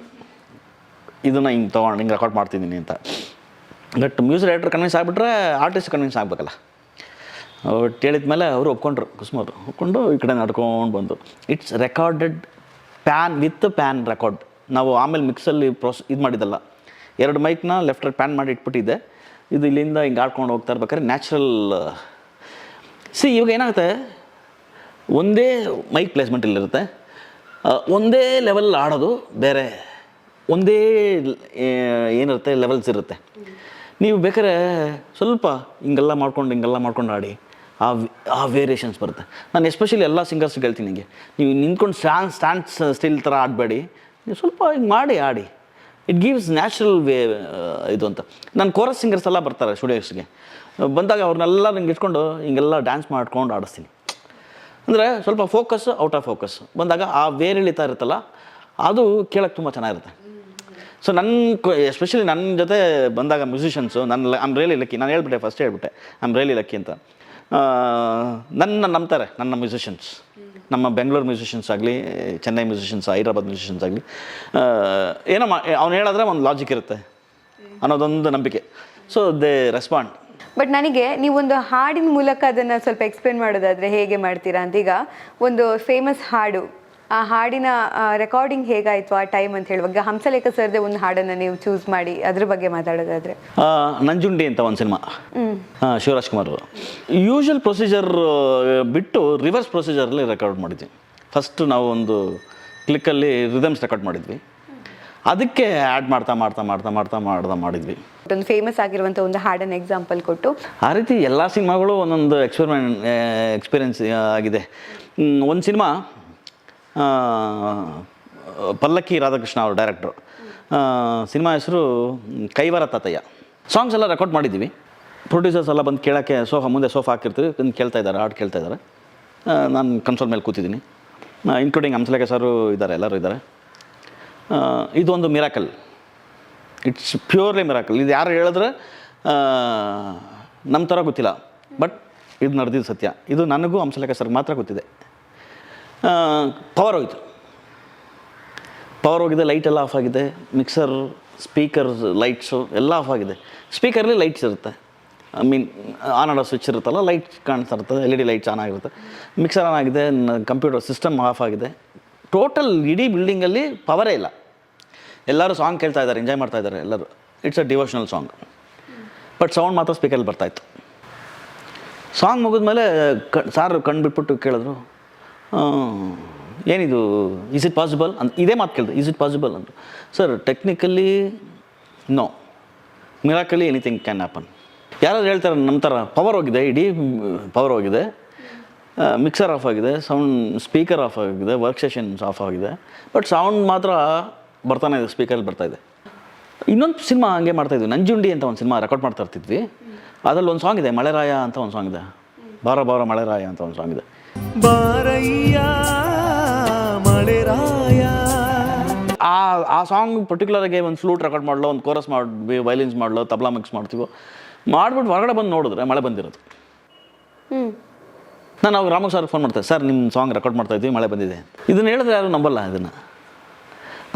ಇದನ್ನು ಹಿಂಗೆ ತೊಗೊಂಡು ಹಿಂಗೆ ರೆಕಾರ್ಡ್ ಮಾಡ್ತಿದ್ದೀನಿ ಅಂತ. ಬಟ್ ಮ್ಯೂಸಿಕ್ ಡೈರೆಕ್ಟರ್ ಕನ್ವಿನ್ಸ್ ಆಗಿಬಿಟ್ರೆ ಆರ್ಟಿಸ್ಟ್ ಕನ್ವಿನ್ಸ್ ಆಗಬೇಕಲ್ಲ. ಒಟ್ಟು ಹೇಳಿದ ಮೇಲೆ ಅವರು ಒಪ್ಕೊಂಡ್ರು, ಕುಸುಮರು ಒಪ್ಕೊಂಡು ಈ ಕಡೆ ನಡ್ಕೊಂಡು ಬಂದು. It's recorded PAN record. ನಾವು ಆಮೇಲೆ ಮಿಕ್ಸಲ್ಲಿ ಇದು ಮಾಡಿದ್ದಲ್ಲ, 2 ಮೈಕ್ನ ಲೆಫ್ಟ್ ರೈಟ್ ಪ್ಯಾನ್ ಮಾಡಿ ಇಟ್ಬಿಟ್ಟಿದ್ದೆ. ಇದು ಇಲ್ಲಿಂದ ಹಿಂಗೆ ಆಡ್ಕೊಂಡು ಹೋಗ್ತಾ ಇರ್ಬೇಕಾದ್ರೆ ನ್ಯಾಚುರಲ್. ಇವಾಗ ಏನಾಗುತ್ತೆ, ಒಂದೇ ಮೈಕ್ ಪ್ಲೇಸ್ಮೆಂಟ್ ಇಲ್ಲಿರುತ್ತೆ, ಒಂದೇ ಲೆವೆಲ್ ಆಡೋದು ಬೇರೆ, ಒಂದೇ ಏನಿರುತ್ತೆ ಲೆವೆಲ್ಸ್ ಇರುತ್ತೆ. ನೀವು ಬೇಕಾದ್ರೆ ಸ್ವಲ್ಪ ಹಿಂಗೆಲ್ಲ ಮಾಡ್ಕೊಂಡು ಆಡಿ ಆ ವೇರಿಯೇಷನ್ಸ್ ಬರುತ್ತೆ. ನಾನು ಎಸ್ಪೆಷಲಿ ಎಲ್ಲ ಸಿಂಗರ್ಸ್ಗೆ ಹೇಳ್ತೀನಿ, ಹಿಂಗೆ ನೀವು ನಿಂತ್ಕೊಂಡು ಸ್ಟ್ಯಾಂಡ್ ಸ್ಟಿಲ್ ಥರ ಆಡಬೇಡಿ, ನೀವು ಸ್ವಲ್ಪ ಹಿಂಗೆ ಆಡಿ, ಇಟ್ ಗಿವ್ಸ್ ನ್ಯಾಚುರಲ್ ವೇ ಇದು ಅಂತ. ನಾನು ಕೋರಸ್ ಸಿಂಗರ್ಸ್ ಎಲ್ಲ ಬರ್ತಾರೆ ಸ್ಟುಡಿಯೋಸ್ಗೆ, ಬಂದಾಗ ಅವ್ರನ್ನೆಲ್ಲ ನಂಗೆ ಇಟ್ಕೊಂಡು ಹಿಂಗೆಲ್ಲ ಡ್ಯಾನ್ಸ್ ಮಾಡ್ಕೊಂಡು ಆಡಿಸ್ತೀನಿ. ಅಂದರೆ ಸ್ವಲ್ಪ ಫೋಕಸ್ ಔಟ್ ಆಫ್ ಫೋಕಸ್ ಬಂದಾಗ ಆ ವೇರಿಳಿತ ಇರುತ್ತಲ್ಲ, ಅದು ಕೇಳೋಕ್ಕೆ ತುಂಬ ಚೆನ್ನಾಗಿರುತ್ತೆ. ಸೊ ಎಸ್ಪೆಷಲಿ ನನ್ನ ಜೊತೆ ಬಂದಾಗ musicians, I am really lucky. ನಾನು ಫಸ್ಟ್ ಹೇಳ್ಬಿಟ್ಟೆ ಐ ಆಮ್ ರಿಯಲಿ ಲಕ್ಕಿ ಅಂತ. ನನ್ನ ನಂಬ್ತಾರೆ ನನ್ನ ಮ್ಯೂಸಿಷಿಯನ್ಸ್, ನಮ್ಮ ಬೆಂಗಳೂರು ಮ್ಯೂಸಿಷಿಯನ್ಸ್ ಆಗಲಿ, ಚೆನ್ನೈ ಮ್ಯೂಸಿಷಿಯನ್ಸ್, ಹೈದ್ರಾಬಾದ್ ಮ್ಯೂಸಿಷಿಯನ್ಸ್ ಆಗಲಿ, ಏನೋ ಅವ್ನು ಹೇಳಿದ್ರೆ ಒಂದು ಲಾಜಿಕ್ ಇರುತ್ತೆ ಅನ್ನೋದೊಂದು ನಂಬಿಕೆ. So they respond. ಬಟ್ ನನಗೆ ನೀವೊಂದು ಹಾಡಿನ ಮೂಲಕ ಅದನ್ನು ಸ್ವಲ್ಪ ಎಕ್ಸ್ಪ್ಲೇನ್ ಮಾಡೋದಾದರೆ ಹೇಗೆ ಮಾಡ್ತೀರಾ ಅಂತ. ಈಗ ಒಂದು ಫೇಮಸ್ ಹಾಡು ಆ ಹಾಡಿನ ರೆಕಾರ್ಡಿಂಗ್ ಹೇಗಾಯಿತು ಆ ಟೈಮ್ ಅಂತ ಹೇಳುವಾಗ ಹಂಸಲೇಖ ಸರ್ದೇ ಒಂದು ಹಾಡನ್ನು ನೀವು ಚೂಸ್ ಮಾಡಿ ಅದ್ರ ಬಗ್ಗೆ ಮಾತಾಡೋದಾದರೆ. ನಂಜುಂಡಿ ಅಂತ ಒಂದು ಸಿನಿಮಾ, ಶಿವರಾಜ್ ಕುಮಾರ್ ಅವರು. ಯೂಶುವಲ್ ಪ್ರೊಸೀಜರ್ ಬಿಟ್ಟು ರಿವರ್ಸ್ ಪ್ರೊಸೀಜರಲ್ಲಿ ರೆಕಾರ್ಡ್ ಮಾಡಿದ್ವಿ. ಫಸ್ಟ್ ನಾವು ಒಂದು ಕ್ಲಿಕ್ಕಲ್ಲಿ ರಿದಮ್ಸ್ ರೆಕಾರ್ಡ್ ಮಾಡಿದ್ವಿ, ಅದಕ್ಕೆ ಆ್ಯಡ್ ಮಾಡಿದ್ವಿ. ಒಂದು ಫೇಮಸ್ ಆಗಿರುವಂಥ ಒಂದು ಹಾಡನ್ನು ಎಕ್ಸಾಂಪಲ್ ಕೊಟ್ಟು ಆ ರೀತಿ ಎಲ್ಲ ಸಿನಿಮಾಗಳು ಒಂದೊಂದು ಎಕ್ಸ್ಪೀರಿಯನ್ಸ್ ಆಗಿದೆ. ಒಂದು ಸಿನಿಮಾ ಪಲ್ಲಕ್ಕಿ ರಾಧಾಕೃಷ್ಣ ಅವರು ಡೈರೆಕ್ಟ್ರು, ಸಿನಿಮಾ ಹೆಸರು ಕೈವಾರ ತಾತಯ್ಯ. ಸಾಂಗ್ಸ್ ಎಲ್ಲ ರೆಕಾರ್ಡ್ ಮಾಡಿದ್ದೀವಿ. ಪ್ರೊಡ್ಯೂಸರ್ಸ್ ಎಲ್ಲ ಬಂದು ಕೇಳೋಕ್ಕೆ ಮುಂದೆ ಸೋಫಾ ಹಾಕಿರ್ತೀವಿ, ಬಂದು ಕೇಳ್ತಾ ಇದ್ದಾರೆ, ಹಾಡು ಕೇಳ್ತಾ ಇದ್ದಾರೆ. ನಾನು ಕನ್ಸೋಲ್ ಮೇಲೆ ಕೂತಿದ್ದೀನಿ, ಇನ್ಕ್ಲೂಡಿಂಗ್ ಹಂಸಲೇಖ ಸರು ಇದ್ದಾರೆ, ಎಲ್ಲರೂ ಇದ್ದಾರೆ. ಇದೊಂದು ಮಿರಾಕಲ್, ಇಟ್ಸ್ ಪ್ಯೂರ್ಲಿ ಮಿರಾಕಲ್. ಇದು ಯಾರು ಹೇಳಿದ್ರೆ ನಮ್ಮ ಥರ ಗೊತ್ತಿಲ್ಲ, ಬಟ್ ಇದು ನಡೆದಿದ್ದು ಸತ್ಯ. ಇದು ನನಗೂ ಹಂಸಲೇಖ ಸರ್ಗೆ ಮಾತ್ರ ಗೊತ್ತಿದೆ. ಪವರ್ ಹೋಗಿದೆ, ಲೈಟ್ ಎಲ್ಲ ಆಫ್ ಆಗಿದೆ, ಮಿಕ್ಸರ್, ಸ್ಪೀಕರ್ಸ್, ಲೈಟ್ಸು ಎಲ್ಲ ಆಫ್ ಆಗಿದೆ. ಸ್ಪೀಕರ್ಲಿ ಲೈಟ್ಸ್ ಇರುತ್ತೆ, ಐ ಮೀನ್ ಆನ್ ಆಡೋ ಸ್ವಿಚ್ ಇರುತ್ತಲ್ಲ, ಲೈಟ್ ಕಾಣಿಸ್ತಾ ಇರ್ತದೆ, LED ಲೈಟ್ಸ್ ಆನ್ ಆಗಿರುತ್ತೆ. ಮಿಕ್ಸರ್ ಆನ್ ಆಗಿದೆ, ಕಂಪ್ಯೂಟರ್ ಸಿಸ್ಟಮ್ ಆಫ್ ಆಗಿದೆ. ಟೋಟಲ್ ಇಡೀ ಬಿಲ್ಡಿಂಗಲ್ಲಿ ಪವರೇ ಇಲ್ಲ. ಎಲ್ಲರೂ ಸಾಂಗ್ ಕೇಳ್ತಾ ಇದ್ದಾರೆ, ಎಂಜಾಯ್ ಮಾಡ್ತಾ ಇದ್ದಾರೆ ಎಲ್ಲರೂ. It's a devotional song, but sound ಮಾತ್ರ ಸ್ಪೀಕರಲ್ಲಿ ಬರ್ತಾಯಿತ್ತು. ಸಾಂಗ್ ಮುಗಿದ್ಮೇಲೆ ಸಾರು ಕಣ್ಣು ಬಿಟ್ಬಿಟ್ಟು ಕೇಳಿದ್ರು, ಏನಿದು, ಈಸ್ ಇಟ್ ಪಾಸಿಬಲ್ ಅಂತ ಇದೇ ಮಾತು ಕೇಳಿದೆ. ಈಸ್ ಇಟ್ ಪಾಸಿಬಲ್ ಅಂತ. Sir, technically no, miraculously anything can happen. ಯಾರಾದ್ರು ಹೇಳ್ತಾರೆ ನಮ್ಮ ಥರ ಪವರ್ ಹೋಗಿದೆ, ಇಡೀ ಪವರ್ ಹೋಗಿದೆ, ಮಿಕ್ಸರ್ ಆಫ್ ಆಗಿದೆ, ಸೌಂಡ್ ಸ್ಪೀಕರ್ ಆಫ್ ಆಗಿದೆ, ವರ್ಕ್ ಸ್ಟೇಷನ್ಸ್ ಆಫ್ ಆಗಿದೆ, ಬಟ್ ಸೌಂಡ್ ಮಾತ್ರ ಬರ್ತಾನೆ ಇದೆ, ಸ್ಪೀಕರಲ್ಲಿ ಬರ್ತಾಯಿದೆ. ಇನ್ನೊಂದು ಸಿನಿಮಾ ಹಂಗೆ ಮಾಡ್ತಾಯಿದ್ವಿ, ನಂಜುಂಡಿ ಅಂತ ಒಂದು ಸಿನಿಮಾ ರೆಕಾರ್ಡ್ ಮಾಡ್ತಾ ಇರ್ತಿದ್ವಿ. ಅದರಲ್ಲಿ ಒಂದು ಸಾಂಗ್ ಇದೆ, ಮಳೆರಾಯ ಅಂತ ಒಂದು ಸಾಂಗ್ ಇದೆ, ಬಾರ ಬಾರ ಮಳೆರಾಯ ಅಂತ ಒಂದು ಸಾಂಗ್ ಇದೆ. ಬಾರಯ್ಯ ಮಳೆರಾಯ. ಆ ಸಾಂಗ್ ಪರ್ಟಿಕ್ಯುಲರಾಗಿ ಒಂದು ಫ್ಲೂಟ್ ರೆಕಾರ್ಡ್ ಮಾಡಲೋ, ಒಂದು ಕೋರಸ್ ಮಾಡಿ, ವೈಲಿನ್ಸ್ ಮಾಡಲೋ, ತಬಲಾ ಮಿಕ್ಸ್ ಮಾಡ್ತೀವೋ, ಮಾಡಿಬಿಟ್ಟು ಹೊರಗಡೆ ಬಂದು ನೋಡಿದ್ರೆ ಮಳೆ ಬಂದಿರೋದು. ನಾನು ಅವಾಗ ರಾಮಗ್ ಸರ್ಗೆ ಫೋನ್ ಮಾಡ್ತೇನೆ, ಸರ್ ನಿಮ್ಮ ಸಾಂಗ್ ರೆಕಾರ್ಡ್ ಮಾಡ್ತಾಯಿದ್ವಿ, ಮಳೆ ಬಂದಿದೆ. ಇದನ್ನು ಹೇಳಿದ್ರೆ ಯಾರು ನಂಬಲ್ಲ ಇದನ್ನು.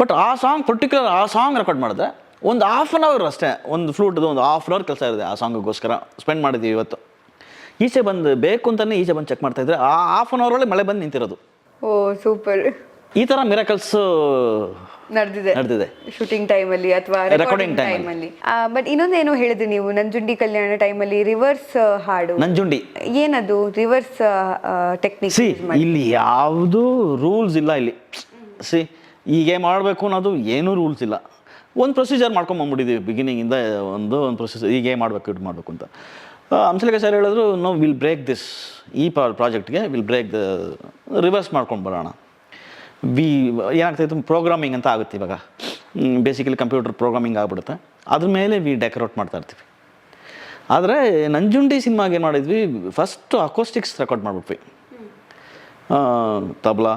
ಬಟ್ ಆ ಸಾಂಗ್ ಪರ್ಟಿಕ್ಯುಲರ್, ಆ ಸಾಂಗ್ ರೆಕಾರ್ಡ್ ಮಾಡಿದ್ರೆ ಒಂದು 1/2 hour ಅಷ್ಟೇ, ಒಂದು ಫ್ಲೂಟ್ದು ಒಂದು 1/2 hour ಕೆಲಸ ಇದೆ. ಆ ಸಾಂಗಿಗೋಸ್ಕರ ಸ್ಪೆಂಡ್ ಮಾಡಿದ್ದೀವಿ ಇವತ್ತು. ಈಚೆ ಬಂದು ಬೇಕು ಅಂತಲೇ ಈಚೆ ಬಂದು ಚೆಕ್ ಮಾಡ್ತಾಯಿದ್ರೆ ಆ 1/2 hour ಒಳಗೆ ಮಳೆ ಬಂದು ನಿಂತಿರೋದು. ಓ ಸೂಪರ್. ಈ ಥರ ಮಿರಾಕಲ್ಸ್ ನಡೆದಿದೆ ಶೂಟಿಂಗ್ ಟೈಮಲ್ಲಿ ಅಥವಾ ರೆಕಾರ್ಡಿಂಗ್ ಟೈಮಲ್ಲಿ. ಬಟ್ ಇನ್ನೊಂದೇನೋ ಹೇಳಿದ್ರಿ ನೀವು, ನಂಜುಂಡಿ ಕಲ್ಯಾಣ ಟೈಮಲ್ಲಿ ರಿವರ್ಸ್ ಹಾಡು. ನಂಜುಂಡಿ ಏನದು ರಿವರ್ಸ್ ಟೆಕ್ನಿಕ್? ಇಲ್ಲಿ ಯಾವುದು ರೂಲ್ಸ್ ಇಲ್ಲ. ಇಲ್ಲಿ ಹೀಗೆ ಮಾಡಬೇಕು ಅನ್ನೋದು ಏನೂ ರೂಲ್ಸ್ ಇಲ್ಲ. ಒಂದು ಪ್ರೊಸೀಜರ್ ಮಾಡ್ಕೊಂಬಂದ್ಬಿಟ್ಟಿದ್ದೀವಿ ಬಿಗಿನಿಂಗಿಂದ. ಒಂದು ಪ್ರೊಸೀಜರ್ ಹೀಗೆ ಮಾಡಬೇಕು, ಇದು ಮಾಡಬೇಕು ಅಂತ. ಹಂಸಲೇಖ ಸರ್ ಹೇಳಿದ್ರು, ನೋ ವಿಲ್ ಬ್ರೇಕ್ ದಿಸ್, ಈ ಪ್ರಾಜೆಕ್ಟ್ಗೆ ವಿಲ್ ಬ್ರೇಕ್ ದ, ರಿವರ್ಸ್ ಮಾಡ್ಕೊಂಡು ಬರೋಣ. ಏನಾಗ್ತಾಯಿತ್ತು, ಪ್ರೋಗ್ರಾಮಿಂಗ್ ಅಂತ ಆಗುತ್ತೆ ಇವಾಗ. ಬೇಸಿಕಲಿ ಕಂಪ್ಯೂಟರ್ ಪ್ರೋಗ್ರಾಮಿಂಗ್ ಆಗಿಬಿಡುತ್ತೆ, ಅದ್ರ ಮೇಲೆ ಡೆಕೋರೇಟ್ ಮಾಡ್ತಾ ಇರ್ತೀವಿ. ಆದರೆ ನಂಜುಂಡಿ ಸಿನಿಮಾಗೆ ಏನು ಮಾಡಿದ್ವಿ, ಫಸ್ಟು ಅಕೋಸ್ಟಿಕ್ಸ್ ರೆಕಾರ್ಡ್ ಮಾಡಿಬಿಟ್ವಿ. Tabla,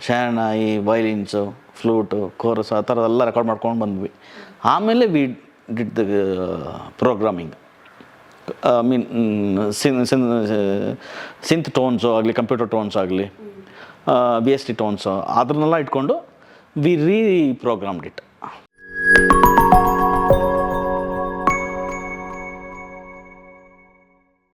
shehnai, violins, flute, chorus, ಆ ಥರದೆಲ್ಲ ರೆಕಾರ್ಡ್ ಮಾಡ್ಕೊಂಡು ಬಂದ್ವಿ. ಆಮೇಲೆ did the programming, I mean synth tones ಆಗಲಿ, ಕಂಪ್ಯೂಟರ್ ಟೋನ್ಸ್ ಆಗಲಿ, VST ಟೋನ್ಸು, ಅದನ್ನೆಲ್ಲ ಇಟ್ಕೊಂಡು ವಿ ರೀ ಪ್ರೋಗ್ರಾಮ್ಡ್ ಇಟ್.